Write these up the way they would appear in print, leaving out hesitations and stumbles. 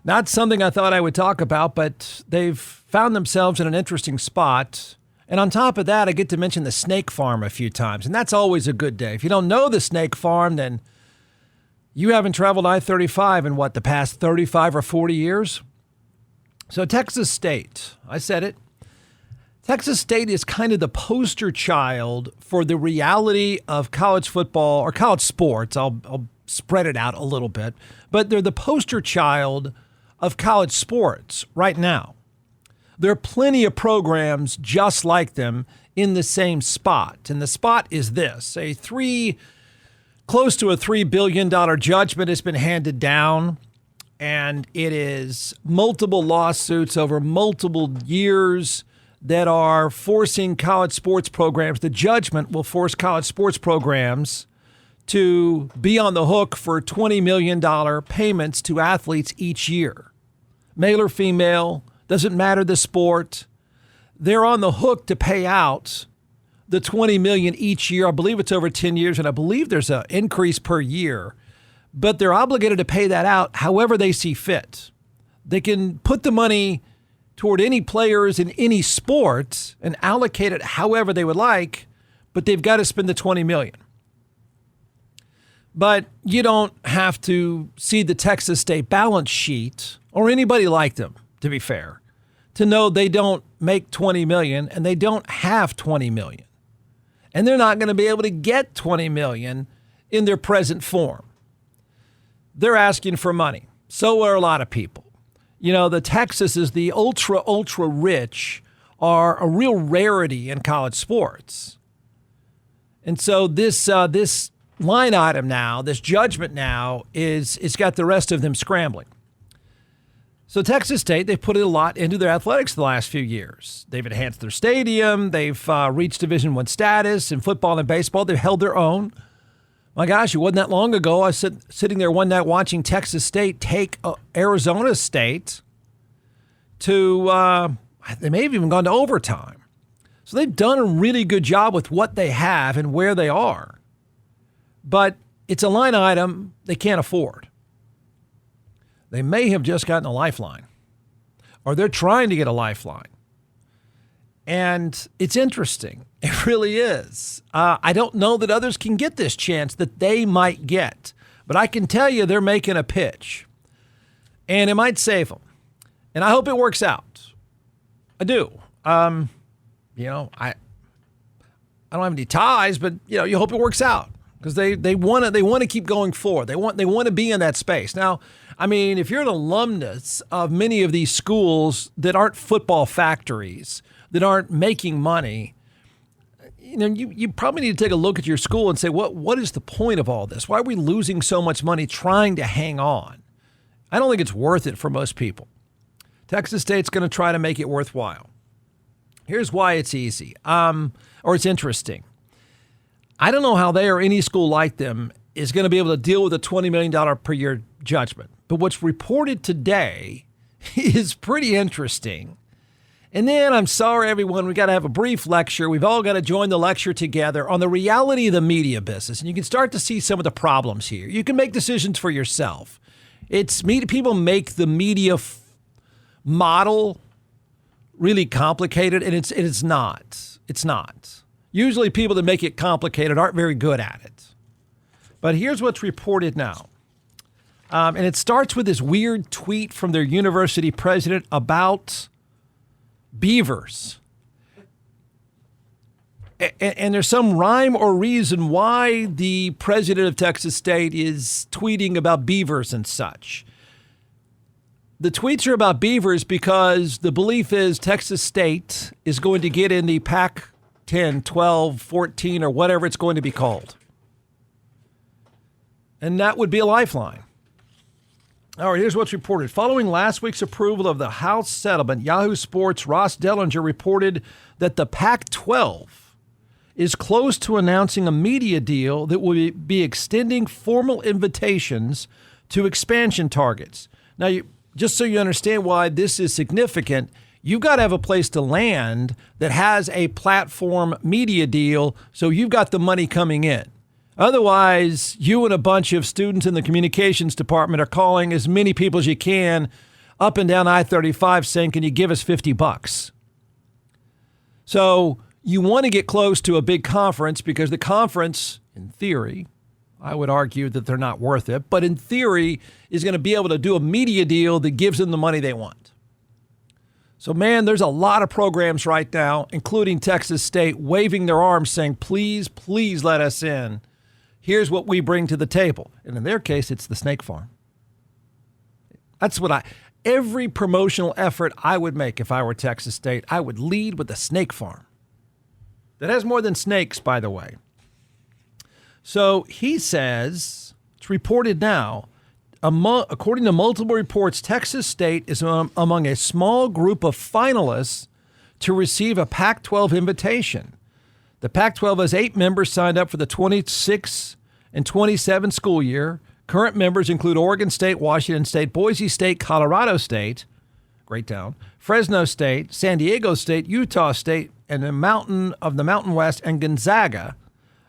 Not something I thought I would talk about, but they've found themselves in an interesting spot. And on top of that, I get to mention the snake farm a few times, and that's always a good day. If you don't know the snake farm, then you haven't traveled I-35 in the past 35 or 40 years? So Texas State, I said it. Texas State is kind of the poster child for the reality of college football or college sports. I'll spread it out a little bit, but they're the poster child of college sports right now. There are plenty of programs just like them in the same spot. And the spot is this: close to a $3 billion judgment has been handed down, and it is multiple lawsuits over multiple years that are forcing college sports programs. The judgment will force college sports programs to be on the hook for $20 million payments to athletes each year. Male or female, doesn't matter the sport. They're on the hook to pay out the $20 million each year. I believe it's over 10 years, and I believe there's an increase per year. But they're obligated to pay that out however they see fit. They can put the money toward any players in any sport and allocate it however they would like, but they've got to spend the $20 million. But you don't have to see the Texas State balance sheet or anybody like them, to be fair, to know they don't make $20 million and they don't have $20 million. And they're not going to be able to get $20 million in their present form. They're asking for money. So are a lot of people. You know, the Texases, the ultra rich, are a real rarity in college sports. And so this line item now, this judgment now, it's got the rest of them scrambling. So Texas State, they've put a lot into their athletics the last few years. They've enhanced their stadium. They've reached Division I status in football and baseball. They've held their own. My gosh, it wasn't that long ago. I was sitting there one night watching Texas State take Arizona State to, they may have even gone to overtime. So they've done a really good job with what they have and where they are. But it's a line item they can't afford. They may have just gotten a lifeline, or they're trying to get a lifeline. And it's interesting. It really is. I don't know that others can get this chance that they might get, but I can tell you they're making a pitch, and it might save them. And I hope it works out. I do. I don't have any ties, but you hope it works out because they want to keep going forward. They want to be in that space. Now, I mean, if you're an alumnus of many of these schools that aren't football factories, that aren't making money, you probably need to take a look at your school and say, what is the point of all this? Why are we losing so much money trying to hang on? I don't think it's worth it for most people. Texas State's going to try to make it worthwhile. Here's why it's easy, or it's interesting. I don't know how they or any school like them is going to be able to deal with a $20 million per year judgment. But what's reported today is pretty interesting. And then, I'm sorry, everyone, we got to have a brief lecture. We've all got to join the lecture together on the reality of the media business. And you can start to see some of the problems here. You can make decisions for yourself. People make the media model really complicated, and it's not. It's not. Usually people that make it complicated aren't very good at it. But here's what's reported now. And it starts with this weird tweet from their university president about beavers. And there's some rhyme or reason why the president of Texas State is tweeting about beavers and such. The tweets are about beavers because the belief is Texas State is going to get in the Pac-10, 12, 14, or whatever it's going to be called. And that would be a lifeline. All right, here's what's reported. Following last week's approval of the House settlement, Yahoo Sports' Ross Dellinger reported that the Pac-12 is close to announcing a media deal that will be extending formal invitations to expansion targets. Now, just so you understand why this is significant, you've got to have a place to land that has a platform media deal, so you've got the money coming in. Otherwise, you and a bunch of students in the communications department are calling as many people as you can up and down I-35 saying, can you give us $50? So you want to get close to a big conference because the conference, in theory, I would argue that they're not worth it, but in theory is going to be able to do a media deal that gives them the money they want. So, man, there's a lot of programs right now, including Texas State, waving their arms saying, please, please let us in. Here's what we bring to the table. And in their case, it's the snake farm. That's what every promotional effort I would make if I were Texas State, I would lead with the snake farm. That has more than snakes, by the way. So he says, it's reported now, according to multiple reports, Texas State is among a small group of finalists to receive a Pac-12 invitation. The Pac-12 has 8 members signed up for the 26 and 27 school year. Current members include Oregon State, Washington State, Boise State, Colorado State, great town, Fresno State, San Diego State, Utah State, and the Mountain West, and Gonzaga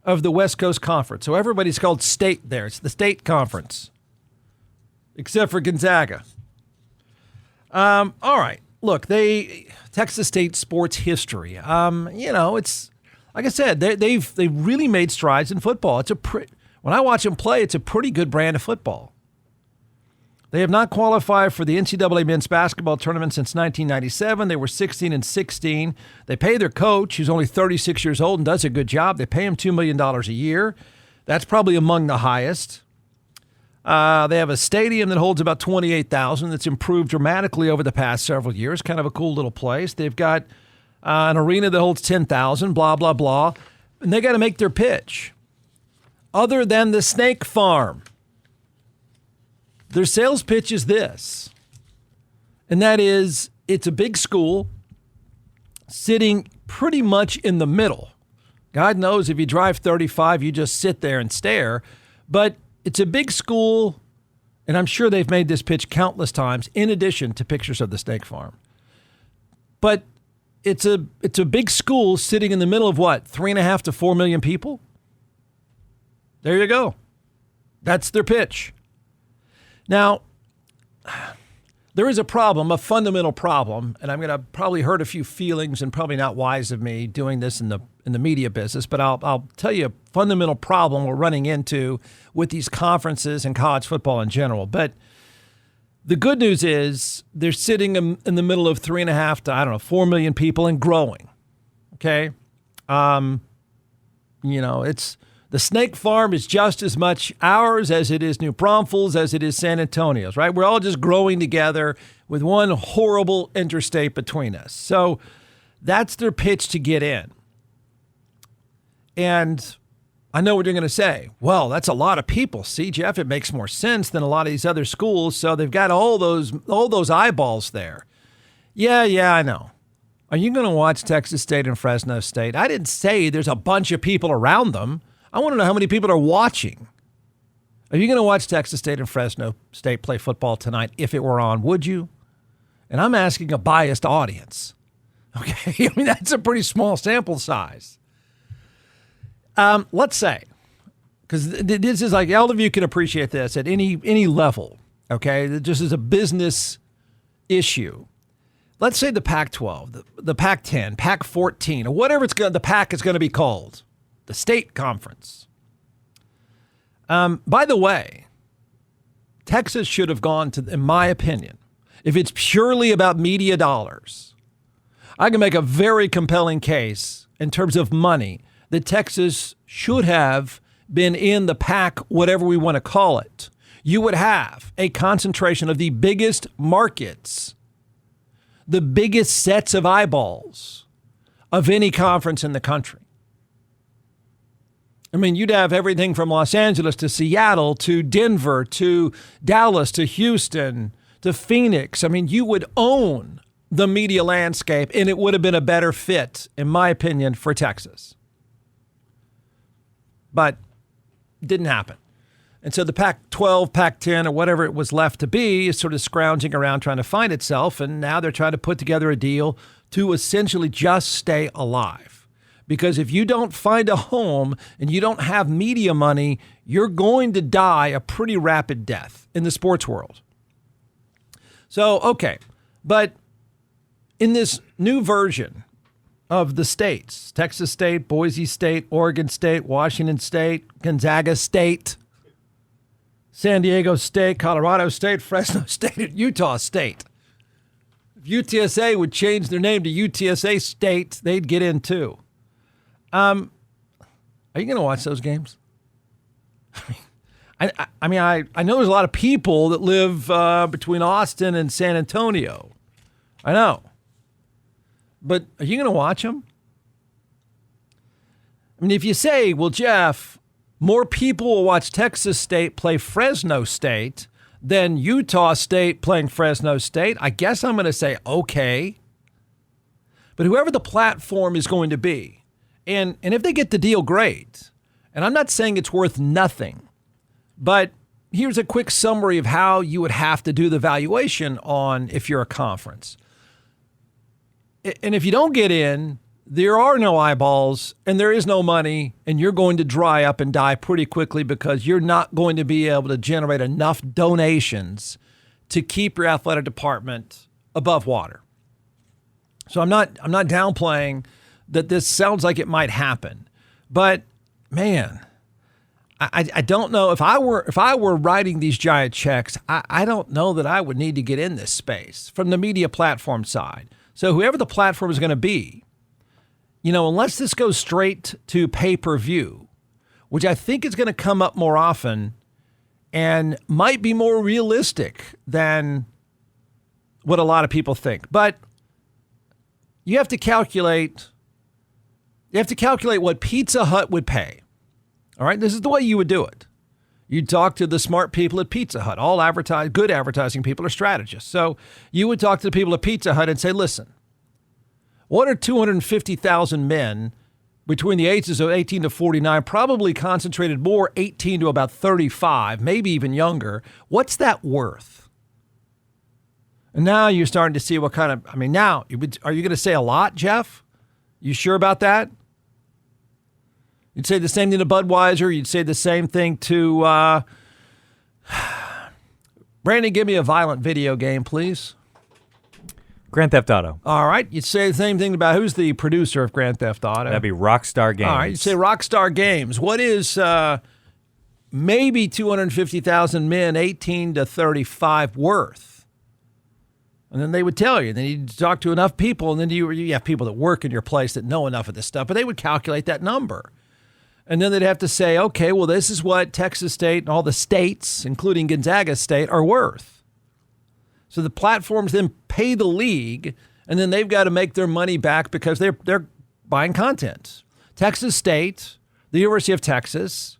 of the West Coast Conference. So everybody's called state there. It's the state conference, except for Gonzaga. All right. Look, Texas State sports history. It's like I said, they've really made strides in football. When I watch them play, it's a pretty good brand of football. They have not qualified for the NCAA men's basketball tournament since 1997. They were 16-16. They pay their coach, who's only 36 years old and does a good job. They pay him $2 million a year. That's probably among the highest. They have a stadium that holds about 28,000 that's improved dramatically over the past several years. Kind of a cool little place. They've got an arena that holds 10,000, blah, blah, blah. And they got to make their pitch. Other than the snake farm, their sales pitch is this. And that is, it's a big school sitting pretty much in the middle. God knows if you drive 35, you just sit there and stare. But it's a big school, and I'm sure they've made this pitch countless times, in addition to pictures of the snake farm. But it's a big school sitting in the middle of what, 3.5 to 4 million people? There you go. That's their pitch. Now, there is a problem, a fundamental problem, and I'm going to probably hurt a few feelings and probably not wise of me doing this in the media business, but I'll tell you a fundamental problem we're running into with these conferences and college football in general. But the good news is they're sitting in the middle of 3.5 to, 4 million people and growing. Okay? It's the snake farm is just as much ours as it is New Braunfels, as it is San Antonio's, right? We're all just growing together with one horrible interstate between us. So that's their pitch to get in. And I know what you're going to say. Well, that's a lot of people. See, Jeff, it makes more sense than a lot of these other schools. So they've got all those eyeballs there. Yeah, I know. Are you going to watch Texas State and Fresno State? I didn't say there's a bunch of people around them. I want to know how many people are watching. Are you going to watch Texas State and Fresno State play football tonight if it were on? Would you? And I'm asking a biased audience. Okay? I mean, that's a pretty small sample size. Let's say, because this is like, all of you can appreciate this at any level, okay? Just as a business issue. Let's say the Pac-12, the Pac-10, Pac-14, or whatever the Pac is going to be called. The state conference. By the way, Texas should have gone to, in my opinion, if it's purely about media dollars, I can make a very compelling case in terms of money that Texas should have been in the Pac, whatever we want to call it. You would have a concentration of the biggest markets, the biggest sets of eyeballs of any conference in the country. I mean, you'd have everything from Los Angeles to Seattle to Denver to Dallas to Houston to Phoenix. I mean, you would own the media landscape, and it would have been a better fit, in my opinion, for Texas. But it didn't happen. And so the Pac-12, Pac-10, or whatever it was left to be is sort of scrounging around trying to find itself, and now they're trying to put together a deal to essentially just stay alive. Because if you don't find a home and you don't have media money, you're going to die a pretty rapid death in the sports world. So, okay. But in this new version of the states, Texas State, Boise State, Oregon State, Washington State, Gonzaga State, San Diego State, Colorado State, Fresno State, and Utah State. If UTSA would change their name to UTSA State, they'd get in too. Are you going to watch those games? I mean, I know there's a lot of people that live between Austin and San Antonio. I know. But are you going to watch them? I mean, if you say, well, Jeff, more people will watch Texas State play Fresno State than Utah State playing Fresno State, I guess I'm going to say, okay. But whoever the platform is going to be, and if they get the deal, great. And I'm not saying it's worth nothing, but here's a quick summary of how you would have to do the valuation on if you're a conference. And if you don't get in, there are no eyeballs and there is no money, and you're going to dry up and die pretty quickly because you're not going to be able to generate enough donations to keep your athletic department above water. So I'm not downplaying that this sounds like it might happen, but man, I don't know if I were writing these giant checks, I don't know that I would need to get in this space from the media platform side. So whoever the platform is going to be, unless this goes straight to pay-per-view, which I think is going to come up more often and might be more realistic than what a lot of people think. But you have to calculate what Pizza Hut would pay. All right, this is the way you would do it. You'd talk to the smart people at Pizza Hut. All good advertising people are strategists. So you would talk to the people at Pizza Hut and say, listen, what are 250,000 men between the ages of 18 to 49, probably concentrated more 18 to about 35, maybe even younger? What's that worth? And now you're starting to see what kind of, are you going to say a lot, Jeff? You sure about that? You'd say the same thing to Budweiser. You'd say the same thing to, Brandon, give me a violent video game, please. Grand Theft Auto. All right. You'd say the same thing about who's the producer of Grand Theft Auto? That'd be Rockstar Games. All right. You'd say Rockstar Games. What is maybe 250,000 men 18 to 35 worth? And then they would tell you. Then you'd talk to enough people, and then you have people that work in your place that know enough of this stuff, but they would calculate that number. And then they'd have to say, okay, well, this is what Texas State and all the states, including Gonzaga State, are worth. So the platforms then pay the league, and then they've got to make their money back because they're buying content. Texas State, the University of Texas,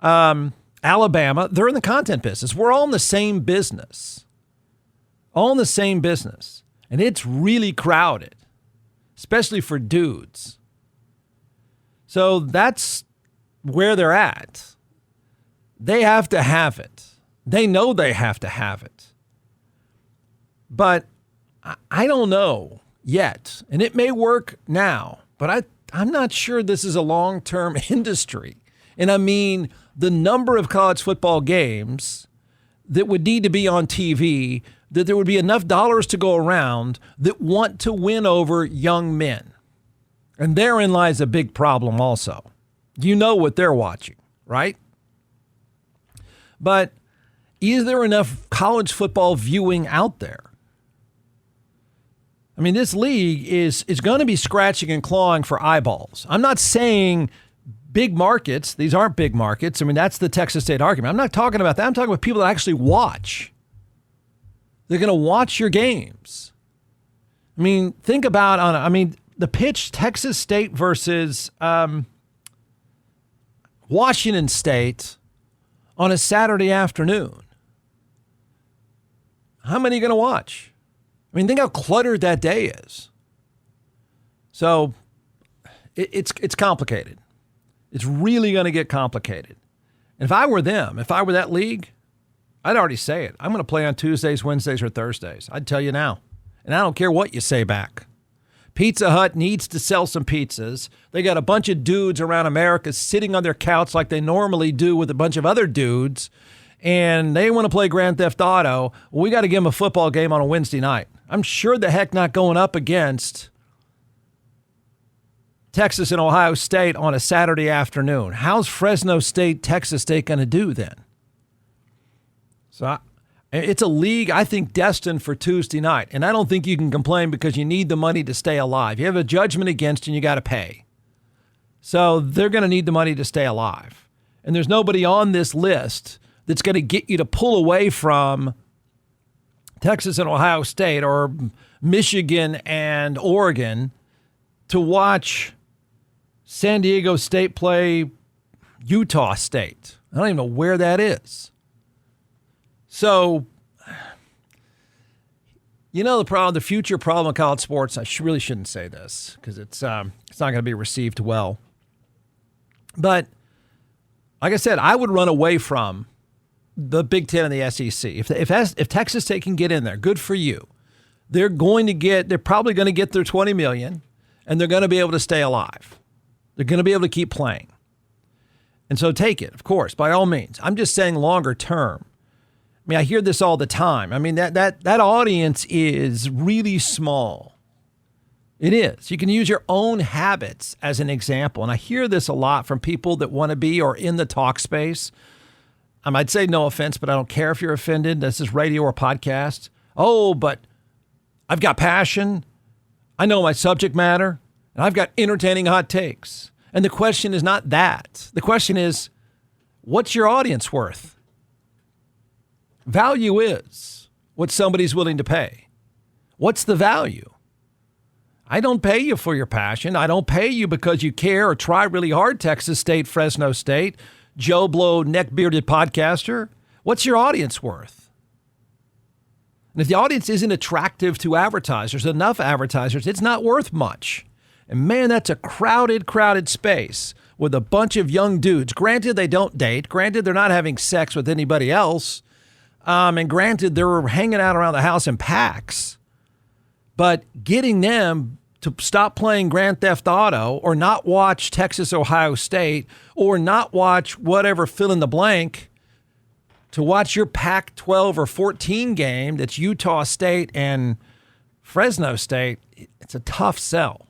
Alabama, they're in the content business. We're all in the same business. All in the same business. And it's really crowded, especially for dudes. So that's where they're at. They have to have it. They know they have to have it. But I don't know yet. And it may work now, but I'm not sure this is a long-term industry. And I mean, the number of college football games that would need to be on TV, that there would be enough dollars to go around that want to win over young men. And therein lies a big problem also. You know what they're watching, right? But is there enough college football viewing out there? I mean, this league is going to be scratching and clawing for eyeballs. I'm not saying big markets. These aren't big markets. I mean, that's the Texas State argument. I'm not talking about that. I'm talking about people that actually watch. They're going to watch your games. I mean, think about the pitch, Texas State versus Washington State on a Saturday afternoon. How many are you going to watch? I mean, think how cluttered that day is. So it's complicated. It's really going to get complicated. And if I were them, if I were that league, I'd already say it. I'm going to play on Tuesdays, Wednesdays, or Thursdays. I'd tell you now. And I don't care what you say back. Pizza Hut needs to sell some pizzas. They got a bunch of dudes around America sitting on their couch like they normally do with a bunch of other dudes. and they want to play Grand Theft Auto, well, we got to give them a football game on a Wednesday night. I'm sure the heck not going up against Texas and Ohio State on a Saturday afternoon. How's Fresno State, Texas State going to do then? So it's a league, I think, destined for Tuesday night. And I don't think you can complain because you need the money to stay alive. You have a judgment against you and you got to pay. So they're going to need the money to stay alive. And there's nobody on this list that's going to get you to pull away from Texas and Ohio State or Michigan and Oregon to watch San Diego State play Utah State. I don't even know where that is. So, the future problem of college sports, I really shouldn't say this because it's not going to be received well. But like I said, I would run away from the Big Ten and the SEC. If Texas State can get in there, good for you. They're probably going to get their $20 million, and they're going to be able to stay alive. They're going to be able to keep playing. And so take it, of course, by all means. I'm just saying longer term. I mean, I hear this all the time. I mean, that audience is really small. It is. You can use your own habits as an example. And I hear this a lot from people that want to be or in the talk space. I'd say no offense, but I don't care if you're offended. This is radio or podcast. Oh, but I've got passion. I know my subject matter. And I've got entertaining hot takes. And the question is not that. The question is, what's your audience worth? Value is what somebody's willing to pay. What's the value? I don't pay you for your passion. I don't pay you because you care or try really hard, Texas State, Fresno State, Joe Blow, neck-bearded podcaster. What's your audience worth? And if the audience isn't attractive to advertisers, enough advertisers, it's not worth much. And man, that's a crowded space with a bunch of young dudes. Granted, they don't date. Granted, they're not having sex with anybody else. And granted, they're hanging out around the house in packs. But getting them to stop playing Grand Theft Auto or not watch Texas, Ohio State, or not watch whatever fill in the blank, to watch your Pac-12 or 14 game that's Utah State and Fresno State, it's a tough sell.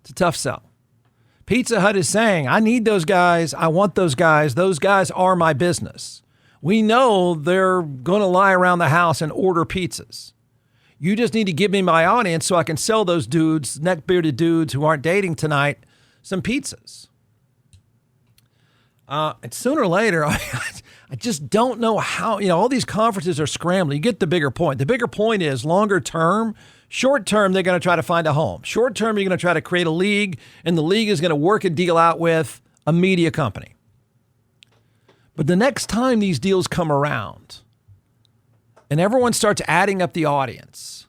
It's a tough sell. Pizza Hut is saying, I need those guys. I want those guys. Those guys are my business. We know they're going to lie around the house and order pizzas. You just need to give me my audience so I can sell those dudes, neck-bearded dudes who aren't dating tonight, some pizzas. And sooner or later, I just don't know how, all these conferences are scrambling. You get the bigger point. The bigger point is longer term. Short term, they're going to try to find a home. Short term, you're going to try to create a league, and the league is going to work a deal out with a media company. But the next time these deals come around and everyone starts adding up the audience,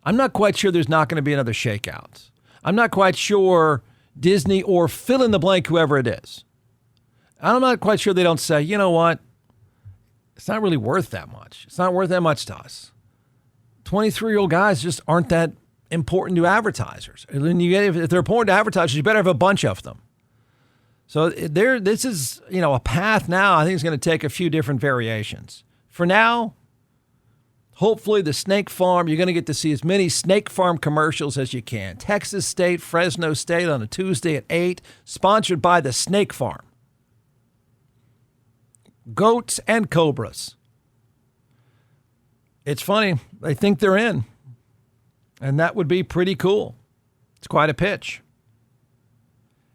I'm not quite sure there's not going to be another shakeout. I'm not quite sure Disney or fill in the blank, whoever it is. I'm not quite sure they don't say, you know what? It's not really worth that much. It's not worth that much to us. 23-year-old guys just aren't that important to advertisers. And if they're important to advertisers, you better have a bunch of them. So this is, a path now I think is going to take a few different variations. For now, hopefully the Snake Farm, you're going to get to see as many Snake Farm commercials as you can. Texas State, Fresno State on a Tuesday at 8, sponsored by the Snake Farm. Goats and cobras. It's funny. They think they're in. And that would be pretty cool. It's quite a pitch.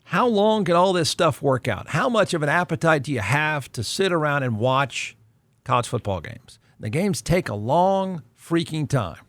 How long can all this stuff work out? How much of an appetite do you have to sit around and watch college football games? The games take a long freaking time.